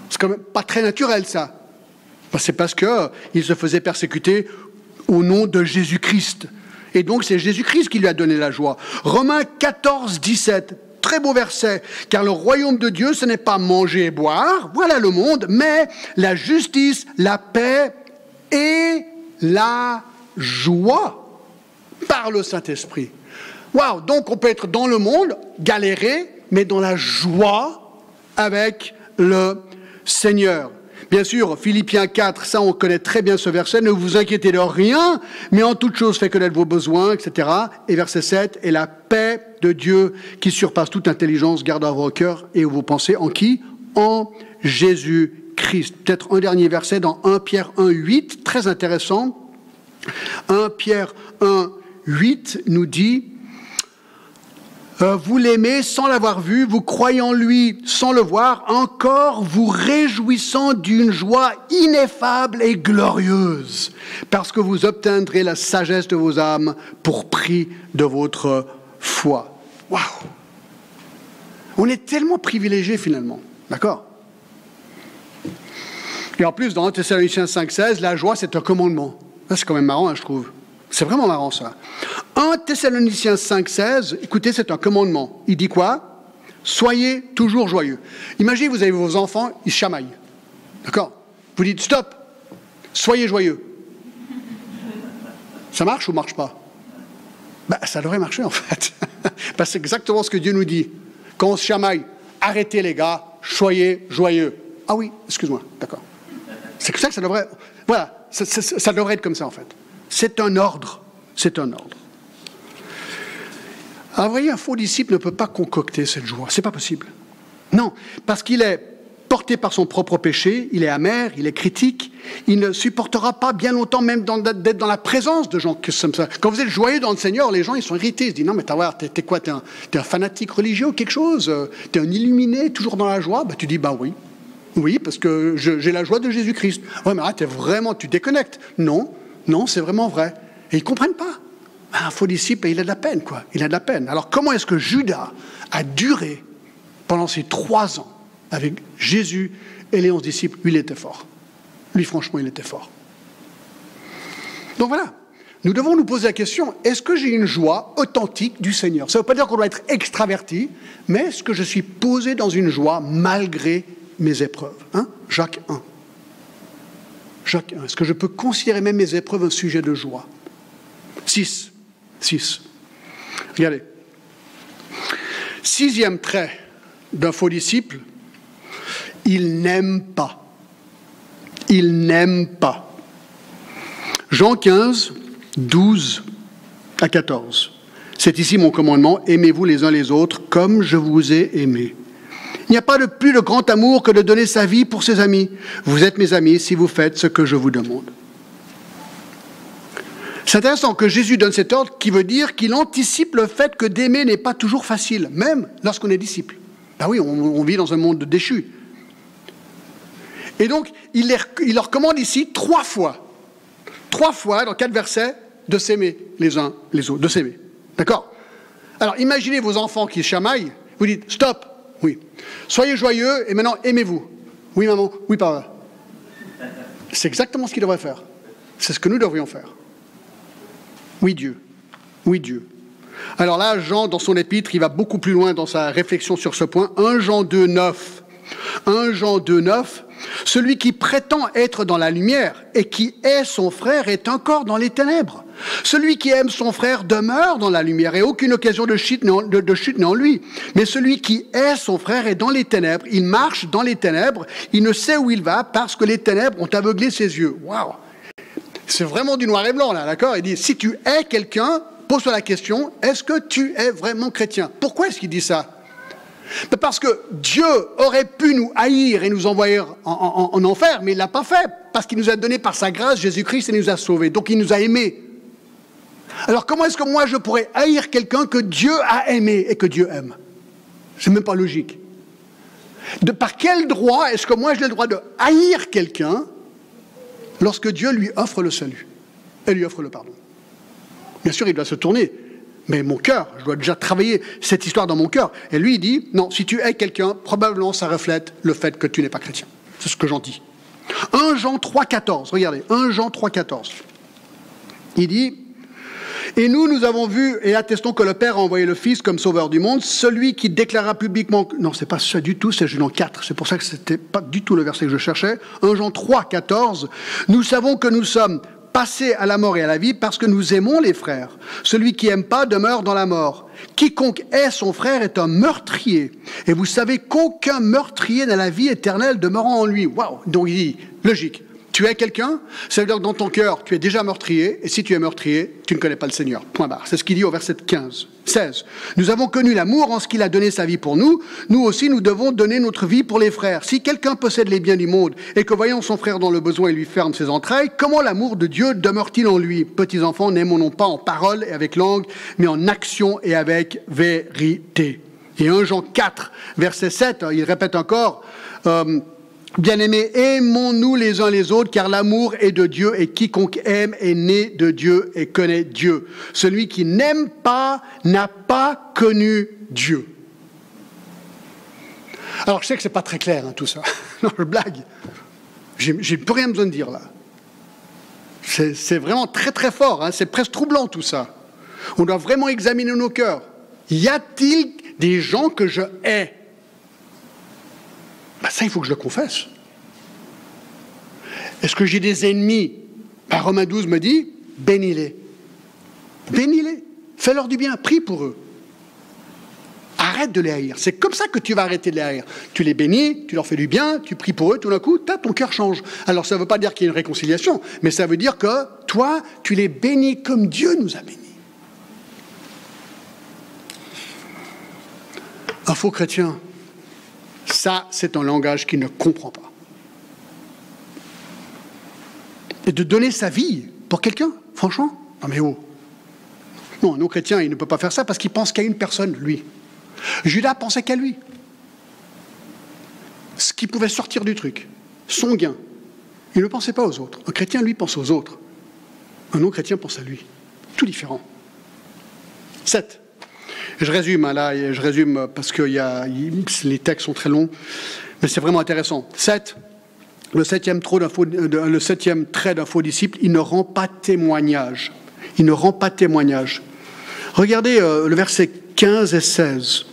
C'est quand même pas très naturel, ça. C'est parce qu'il se faisait persécuter au nom de Jésus-Christ. Et donc, c'est Jésus-Christ qui lui a donné la joie. Romains 14, 17, très beau verset. Car le royaume de Dieu, ce n'est pas manger et boire, voilà le monde, mais la justice, la paix et la joie par le Saint-Esprit. Waouh! Donc, on peut être dans le monde, galérer, mais dans la joie avec le Seigneur. Bien sûr, Philippiens 4, ça on connaît très bien ce verset, ne vous inquiétez de rien, mais en toute chose faites connaître vos besoins, etc. Et verset 7, et la paix de Dieu qui surpasse toute intelligence gardera vos cœurs et vos pensées en qui? En Jésus-Christ. Peut-être un dernier verset dans 1 Pierre 1, 8, très intéressant. 1 Pierre 1, 8 nous dit, vous l'aimez sans l'avoir vu, vous croyez en lui sans le voir, encore vous réjouissant d'une joie ineffable et glorieuse, parce que vous obtiendrez la sagesse de vos âmes pour prix de votre foi. Waouh! On est tellement privilégiés finalement, d'accord? Et en plus, dans 1 Thessaloniciens 5,16, la joie c'est un commandement. Ça c'est quand même marrant, hein, je trouve. C'est vraiment marrant ça. 1 Thessaloniciens 5,16, écoutez, c'est un commandement. Il dit quoi? Soyez toujours joyeux. Imaginez, vous avez vos enfants, ils se chamaillent. D'accord? Vous dites stop, soyez joyeux. Ça marche ou marche pas? Ça devrait marcher en fait. Parce que c'est exactement ce que Dieu nous dit. Quand on se chamaille, arrêtez les gars, soyez joyeux. Ah oui, excuse-moi, d'accord. C'est ça que ça devrait... Voilà, ça devrait être comme ça en fait. C'est un ordre. C'est un ordre. Alors, vous voyez, un faux disciple ne peut pas concocter cette joie. C'est pas possible. Non, parce qu'il est porté par son propre péché, il est amer, il est critique, il ne supportera pas bien longtemps même d'être dans la présence de gens comme ça. Quand vous êtes joyeux dans le Seigneur, les gens ils sont irrités, ils se disent non mais t'es quoi, t'es un fanatique religieux ou quelque chose, t'es un illuminé, toujours dans la joie. Tu dis oui. Oui, parce que j'ai la joie de Jésus-Christ. Ouais, mais là, tu déconnectes. Non, c'est vraiment vrai. Et ils ne comprennent pas. Un faux disciple, il a de la peine, quoi. Il a de la peine. Alors, comment est-ce que Judas a duré pendant ces 3 ans avec Jésus et les 11 disciples, lui, il était fort. Lui, franchement, il était fort. Donc voilà, nous devons nous poser la question, est-ce que j'ai une joie authentique du Seigneur? Ça ne veut pas dire qu'on doit être extraverti, mais est-ce que je suis posé dans une joie malgré mes épreuves? Jacques 1. Jacques 1. Est-ce que je peux considérer même mes épreuves un sujet de joie? 6. Regardez. 6e trait d'un faux disciple, il n'aime pas. Il n'aime pas. Jean 15, 12 à 14. C'est ici mon commandement, aimez-vous les uns les autres comme je vous ai aimés. Il n'y a pas de plus de grand amour que de donner sa vie pour ses amis. Vous êtes mes amis si vous faites ce que je vous demande. C'est intéressant que Jésus donne cet ordre qui veut dire qu'il anticipe le fait que d'aimer n'est pas toujours facile, même lorsqu'on est disciple. Ben oui, on vit dans un monde déchu. Et donc, il leur commande ici 3 fois, dans 4 versets, de s'aimer les uns les autres, de s'aimer. D'accord? Alors, imaginez vos enfants qui se chamaillent, vous dites, stop, oui. Soyez joyeux et maintenant aimez-vous. Oui, maman, oui, papa. C'est exactement ce qu'ils devraient faire. C'est ce que nous devrions faire. Oui, Dieu. Oui, Dieu. Alors là, Jean, dans son épître, il va beaucoup plus loin dans sa réflexion sur ce point. 1 Jean 2, 9. 1 Jean 2, 9. Celui qui prétend être dans la lumière et qui hait son frère est encore dans les ténèbres. Celui qui aime son frère demeure dans la lumière et aucune occasion de chute n'est en lui. Mais celui qui hait son frère est dans les ténèbres. Il marche dans les ténèbres. Il ne sait où il va parce que les ténèbres ont aveuglé ses yeux. Waouh! C'est vraiment du noir et blanc, là, d'accord? Il dit, si tu hais quelqu'un, pose-toi la question, est-ce que tu es vraiment chrétien? Pourquoi est-ce qu'il dit ça? Parce que Dieu aurait pu nous haïr et nous envoyer en enfer, mais il ne l'a pas fait, parce qu'il nous a donné par sa grâce Jésus-Christ et nous a sauvés. Donc il nous a aimés. Alors comment est-ce que moi je pourrais haïr quelqu'un que Dieu a aimé et que Dieu aime? C'est même pas logique. Par quel droit est-ce que moi j'ai le droit de haïr quelqu'un lorsque Dieu lui offre le salut et lui offre le pardon? Bien sûr, il doit se tourner, mais mon cœur, je dois déjà travailler cette histoire dans mon cœur. Et lui, il dit, non, si tu hais quelqu'un, probablement ça reflète le fait que tu n'es pas chrétien. C'est ce que j'en dis. 1 Jean 3, 14, regardez, 1 Jean 3, 14. Il dit, et nous avons vu et attestons que le Père a envoyé le Fils comme sauveur du monde, celui qui déclara publiquement... Non, c'est pas ça du tout, c'est Jean 4. C'est pour ça que c'était pas du tout le verset que je cherchais. 1 Jean 3, 14. Nous savons que nous sommes passés à la mort et à la vie parce que nous aimons les frères. Celui qui n'aime pas demeure dans la mort. Quiconque hait son frère est un meurtrier. Et vous savez qu'aucun meurtrier n'a la vie éternelle demeurant en lui. Waouh! Donc il dit, logique. Tu es quelqu'un, ça veut dire que dans ton cœur, tu es déjà meurtrier, et si tu es meurtrier, tu ne connais pas le Seigneur. Point barre. C'est ce qu'il dit au verset 16. Nous avons connu l'amour en ce qu'il a donné sa vie pour nous. Nous aussi, nous devons donner notre vie pour les frères. Si quelqu'un possède les biens du monde, et que voyant son frère dans le besoin, il lui ferme ses entrailles, comment l'amour de Dieu demeure-t-il en lui? Petits enfants, n'aimons non pas en parole et avec langue, mais en action et avec vérité. Et 1 Jean 4, verset 7, il répète encore... Bien-aimés, aimons-nous les uns les autres, car l'amour est de Dieu, et quiconque aime est né de Dieu et connaît Dieu. Celui qui n'aime pas n'a pas connu Dieu. Alors, je sais que c'est pas très clair, tout ça. Non, je blague. J'ai plus rien besoin de dire, là. C'est vraiment très très fort, c'est presque troublant, tout ça. On doit vraiment examiner nos cœurs. Y a-t-il des gens que je hais? Ça, il faut que je le confesse. Est-ce que j'ai des ennemis? Romains 12 me dit, bénis-les. Bénis-les. Fais-leur du bien. Prie pour eux. Arrête de les haïr. C'est comme ça que tu vas arrêter de les haïr. Tu les bénis, tu leur fais du bien, tu pries pour eux, tout d'un coup, ton cœur change. Alors, ça ne veut pas dire qu'il y a une réconciliation, mais ça veut dire que toi, tu les bénis comme Dieu nous a bénis. Un faux chrétien, ça, c'est un langage qu'il ne comprend pas. Et de donner sa vie pour quelqu'un, franchement, non mais oh. Non, un non-chrétien, il ne peut pas faire ça parce qu'il pense qu'à une personne, lui. Judas pensait qu'à lui. Ce qui pouvait sortir du truc, son gain. Il ne pensait pas aux autres. Un chrétien, lui, pense aux autres. Un non-chrétien pense à lui. Tout différent. 7. Je résume, là, je résume parce que les textes sont très longs. Mais c'est vraiment intéressant. 7. Le septième trait d'un faux disciple, il ne rend pas témoignage. Il ne rend pas témoignage. Regardez le verset 15 et 16.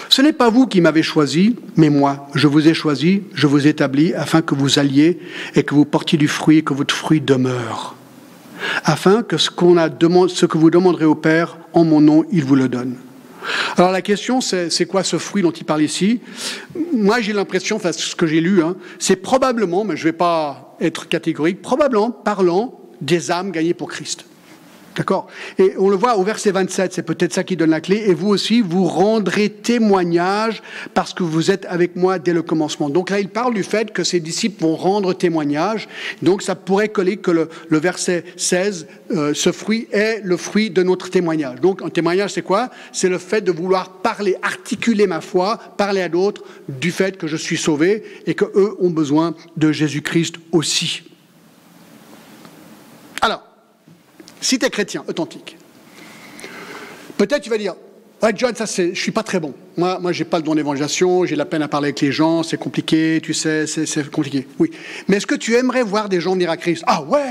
Ce n'est pas vous qui m'avez choisi, mais moi. Je vous ai choisi, je vous ai établi, afin que vous alliez et que vous portiez du fruit, et que votre fruit demeure. Afin que ce que vous demanderez au Père, en mon nom, il vous le donne. Alors la question, c'est quoi ce fruit dont il parle ici? Moi, j'ai l'impression, enfin, ce que j'ai lu, c'est probablement, mais je ne vais pas être catégorique, probablement parlant des âmes gagnées pour Christ. D'accord? Et on le voit au verset 27, c'est peut-être ça qui donne la clé. Et vous aussi, vous rendrez témoignage parce que vous êtes avec moi dès le commencement. Donc là, il parle du fait que ses disciples vont rendre témoignage. Donc ça pourrait coller que le verset 16, ce fruit est le fruit de notre témoignage. Donc un témoignage, c'est quoi? C'est le fait de vouloir parler, articuler ma foi, parler à d'autres du fait que je suis sauvé et qu'eux ont besoin de Jésus-Christ aussi. Alors, si tu es chrétien, authentique, peut-être tu vas dire « Ouais, John, je ne suis pas très bon. Moi je n'ai pas le don d'évangélisation, j'ai la peine à parler avec les gens, c'est compliqué, tu sais, c'est compliqué. » Oui. Mais est-ce que tu aimerais voir des gens venir à Christ? Ah ouais!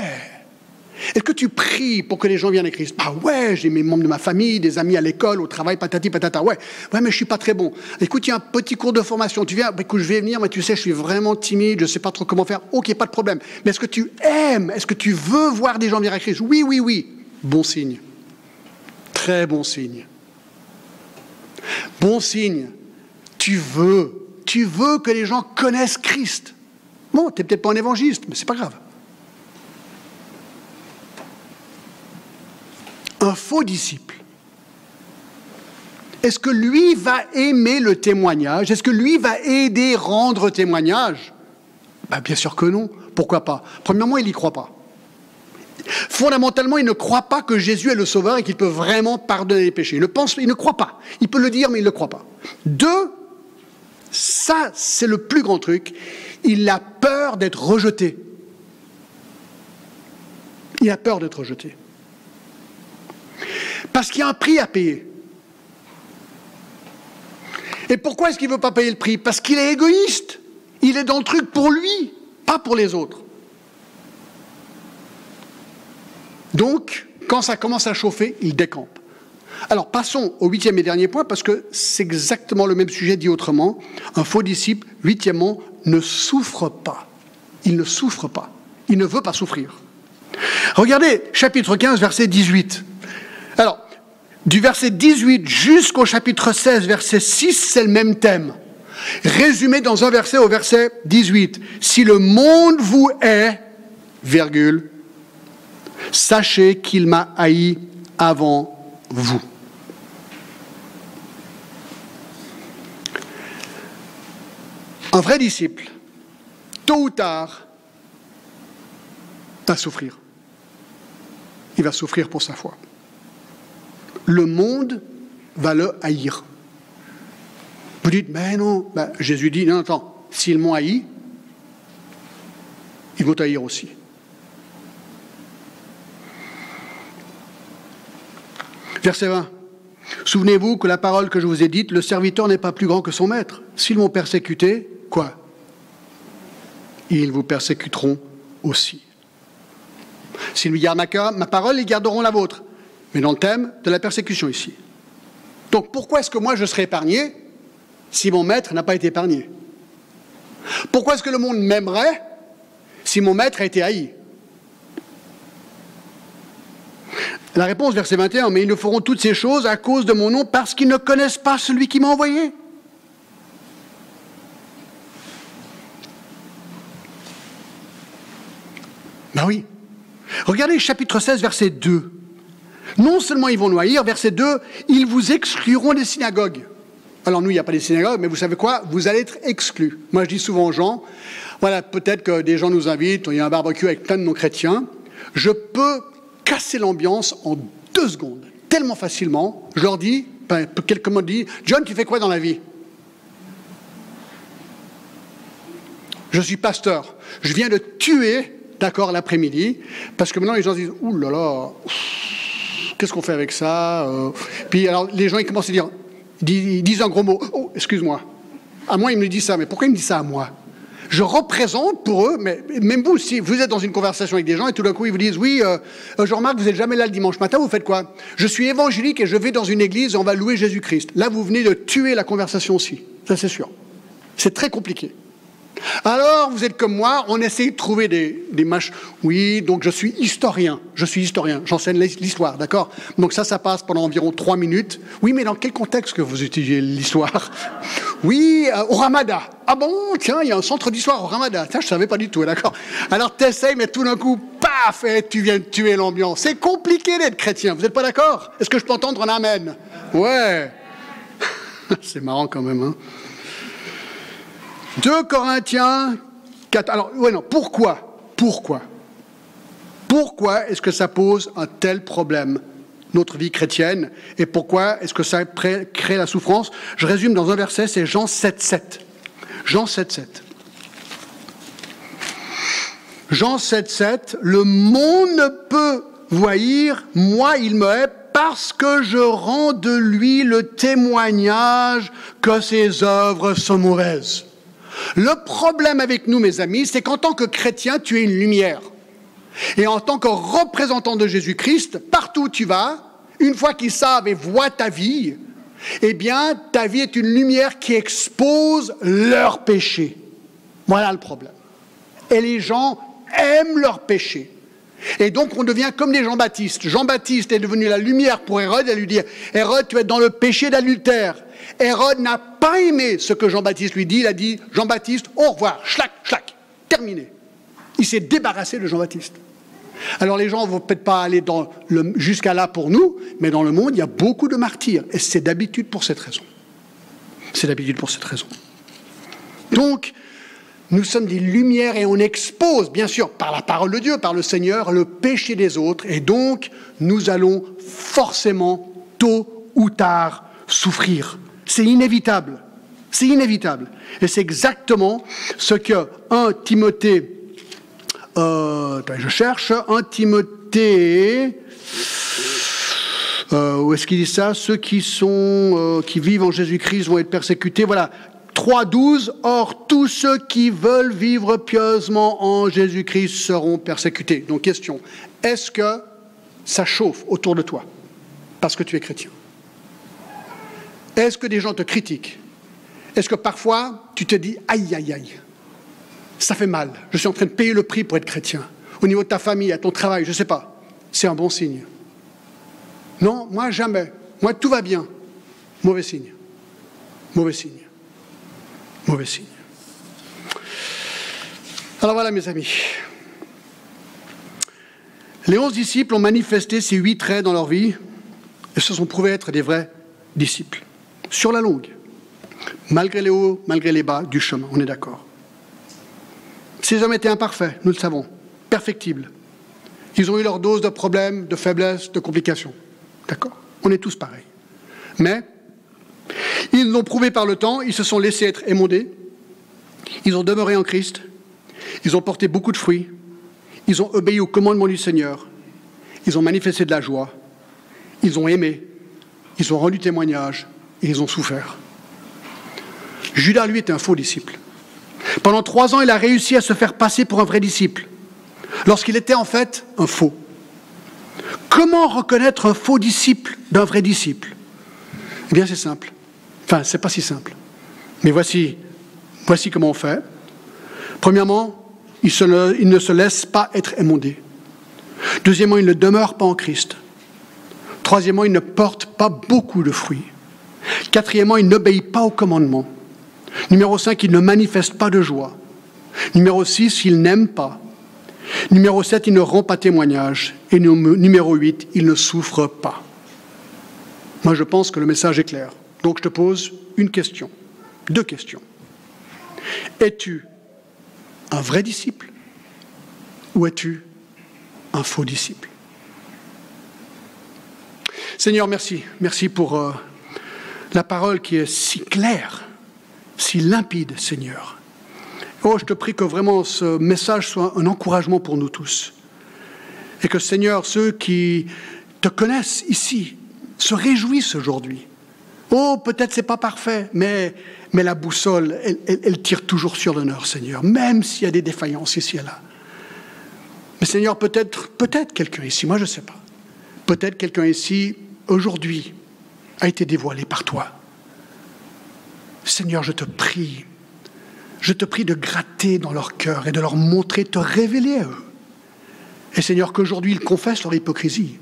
Est-ce que tu pries pour que les gens viennent à Christ? Ah ouais, j'ai mes membres de ma famille, des amis à l'école, au travail, patati patata. Ouais, mais je ne suis pas très bon. Écoute, il y a un petit cours de formation. Tu viens, écoute, je vais venir, mais tu sais, je suis vraiment timide, je ne sais pas trop comment faire. Ok, pas de problème. Mais est-ce que tu aimes, est-ce que tu veux voir des gens venir à Christ? Oui, oui, oui. Bon signe. Très bon signe. Bon signe. Tu veux que les gens connaissent Christ. Bon, tu n'es peut-être pas un évangéliste, mais c'est pas grave. Un faux disciple, est-ce que lui va aimer le témoignage? Est-ce que lui va aider à rendre témoignage? Bien sûr que non. Pourquoi pas? Premièrement, il n'y croit pas. Fondamentalement, il ne croit pas que Jésus est le Sauveur et qu'il peut vraiment pardonner les péchés. Il ne croit pas. Il peut le dire, mais il ne le croit pas. 2, ça, c'est le plus grand truc. Il a peur d'être rejeté. Il a peur d'être rejeté. Parce qu'il y a un prix à payer. Et pourquoi est-ce qu'il ne veut pas payer le prix? Parce qu'il est égoïste. Il est dans le truc pour lui, pas pour les autres. Donc, quand ça commence à chauffer, il décampe. Alors, passons au 8e et dernier point, parce que c'est exactement le même sujet dit autrement. Un faux disciple, 8e, ne souffre pas. Il ne souffre pas. Il ne veut pas souffrir. Regardez, chapitre 15, verset 18. Alors, du verset 18 jusqu'au chapitre 16, verset 6, c'est le même thème. Résumé dans un verset au verset 18. Si le monde vous hait, virgule, sachez qu'il m'a haï avant vous. Un vrai disciple, tôt ou tard, va souffrir. Il va souffrir pour sa foi. Le monde va le haïr. Vous dites, mais non, Jésus dit, non, attends, s'ils m'ont haï, ils vont haïr aussi. Verset 20. Souvenez-vous que la parole que je vous ai dite, le serviteur n'est pas plus grand que son maître. S'ils m'ont persécuté, quoi? Ils vous persécuteront aussi. S'ils lui gardent ma parole, ils garderont la vôtre. Mais dans le thème de la persécution ici. Donc pourquoi est-ce que moi je serai épargné si mon maître n'a pas été épargné? Pourquoi est-ce que le monde m'aimerait si mon maître a été haï? La réponse, verset 21, mais ils nous feront toutes ces choses à cause de mon nom parce qu'ils ne connaissent pas celui qui m'a envoyé. Ben oui. Regardez chapitre 16, verset 2. Non seulement ils vont nous haïr, verset 2, ils vous excluront des synagogues. Alors nous, il n'y a pas des synagogues, mais vous savez quoi? Vous allez être exclus. Moi, je dis souvent aux gens, voilà, peut-être que des gens nous invitent, il y a un barbecue avec plein de non-chrétiens. Je peux casser l'ambiance en 2 secondes, tellement facilement. Je leur dis, quelqu'un me dit, John, tu fais quoi dans la vie? Je suis pasteur. Je viens de tuer, d'accord, l'après-midi, parce que maintenant les gens disent, ouh là là, qu'est-ce qu'on fait avec ça? Puis alors les gens ils commencent à dire, ils disent un gros mot, oh, excuse-moi. À moi, il me dit ça, mais pourquoi il me dit ça à moi? Je représente pour eux, mais même vous, si vous êtes dans une conversation avec des gens et tout d'un coup ils vous disent « Oui, Jean-Marc, vous n'êtes jamais là le dimanche matin, vous faites quoi? Je suis évangélique et je vais dans une église et on va louer Jésus-Christ. » Là, vous venez de tuer la conversation aussi, ça c'est sûr. C'est très compliqué. Alors, vous êtes comme moi, on essaie de trouver des matchs. Oui, donc je suis historien, j'enseigne l'histoire, d'accord? Donc ça passe pendant environ 3 minutes. Oui, mais dans quel contexte que vous utilisez l'histoire? Oui, au Ramada. Ah bon, tiens, il y a un centre d'histoire au Ramada. Tiens, je ne savais pas du tout, d'accord? Alors t'essayes, mais tout d'un coup, paf, et tu viens de tuer l'ambiance. C'est compliqué d'être chrétien, vous n'êtes pas d'accord? Est-ce que je peux entendre un amen? Ouais. C'est marrant quand même, hein? 2 Corinthiens 4. Alors, ouais, non, pourquoi est-ce que ça pose un tel problème, notre vie chrétienne, et pourquoi est-ce que ça crée la souffrance? Je résume dans un verset, c'est Jean 7,7. Jean 7,7. Jean 7,7. Le monde ne peut vous haïr, moi il me hait, parce que je rends de lui le témoignage que ses œuvres sont mauvaises. Le problème avec nous, mes amis, c'est qu'en tant que chrétien, tu es une lumière. Et en tant que représentant de Jésus-Christ, partout où tu vas, une fois qu'ils savent et voient ta vie, eh bien, ta vie est une lumière qui expose leurs péchés. Voilà le problème. Et les gens aiment leurs péchés. Et donc, on devient comme les Jean-Baptiste. Jean-Baptiste est devenu la lumière pour Hérode. Elle lui dit, Hérode, tu es dans le péché d'adultère. Hérode n'a pas aimé ce que Jean-Baptiste lui dit. Il a dit, Jean-Baptiste, au revoir, schlac, schlac, terminé. Il s'est débarrassé de Jean-Baptiste. Alors les gens ne vont peut-être pas aller jusqu'à là pour nous, mais dans le monde, il y a beaucoup de martyrs. Et c'est d'habitude pour cette raison. C'est d'habitude pour cette raison. Donc, nous sommes des lumières et on expose, bien sûr, par la parole de Dieu, par le Seigneur, le péché des autres. Et donc, nous allons forcément, tôt ou tard, souffrir. C'est inévitable. C'est inévitable. Et c'est exactement ce que 1 Timothée... je cherche 1 Timothée... où est-ce qu'il dit ça? Ceux qui vivent en Jésus-Christ vont être persécutés. Voilà. 3,12. Or, tous ceux qui veulent vivre pieusement en Jésus-Christ seront persécutés. Donc, question. Est-ce que ça chauffe autour de toi parce que tu es chrétien? Est-ce que des gens te critiquent? Est-ce que parfois, tu te dis, aïe, aïe, aïe, ça fait mal, je suis en train de payer le prix pour être chrétien. Au niveau de ta famille, à ton travail, je ne sais pas. C'est un bon signe. Non, moi, jamais. Moi, tout va bien. Mauvais signe. Mauvais signe. Mauvais signe. Alors voilà, mes amis. Les 11 disciples ont manifesté ces 8 traits dans leur vie et se sont prouvés être des vrais disciples. Sur la longue, malgré les hauts, malgré les bas du chemin, on est d'accord. Ces hommes étaient imparfaits, nous le savons, perfectibles. Ils ont eu leur dose de problèmes, de faiblesses, de complications. D'accord? On est tous pareils. Mais ils l'ont prouvé par le temps, ils se sont laissés être émondés, ils ont demeuré en Christ, ils ont porté beaucoup de fruits, ils ont obéi au commandement du Seigneur, ils ont manifesté de la joie, ils ont aimé, ils ont rendu témoignage et ils ont souffert. Judas, lui, était un faux disciple. Pendant 3 ans, il a réussi à se faire passer pour un vrai disciple, lorsqu'il était en fait un faux. Comment reconnaître un faux disciple d'un vrai disciple? Eh bien, c'est simple. Enfin, c'est pas si simple. Mais voici comment on fait. Premièrement, il ne se laisse pas être émondé. Deuxièmement, il ne demeure pas en Christ. Troisièmement, il ne porte pas beaucoup de fruits. Quatrièmement, il n'obéit pas au commandement. Numéro 5, il ne manifeste pas de joie. Numéro 6, il n'aime pas. Numéro 7, il ne rend pas témoignage. Et numéro 8, il ne souffre pas. Moi, je pense que le message est clair. Donc, je te pose une question, 2 questions. Es-tu un vrai disciple ou es-tu un faux disciple? Seigneur, merci. Merci pour la parole qui est si claire, si limpide, Seigneur. Oh, je te prie que vraiment ce message soit un encouragement pour nous tous. Et que, Seigneur, ceux qui te connaissent ici se réjouissent aujourd'hui Oh, peut-être c'est pas parfait, mais la boussole, elle tire toujours sur le nord, Seigneur, même s'il y a des défaillances ici et là. Mais Seigneur, peut-être quelqu'un ici, moi je ne sais pas, peut-être quelqu'un ici, aujourd'hui, a été dévoilé par toi. Seigneur, je te prie de gratter dans leur cœur et de leur montrer, te révéler à eux. Et Seigneur, qu'aujourd'hui ils confessent leur hypocrisie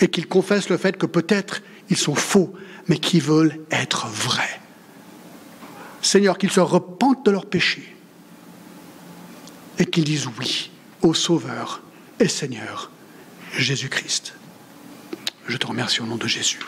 et qu'ils confessent le fait que peut-être ils sont faux, mais qu'ils veulent être vrais. Seigneur, qu'ils se repentent de leurs péchés et qu'ils disent oui au Sauveur et Seigneur Jésus-Christ. Je te remercie au nom de Jésus.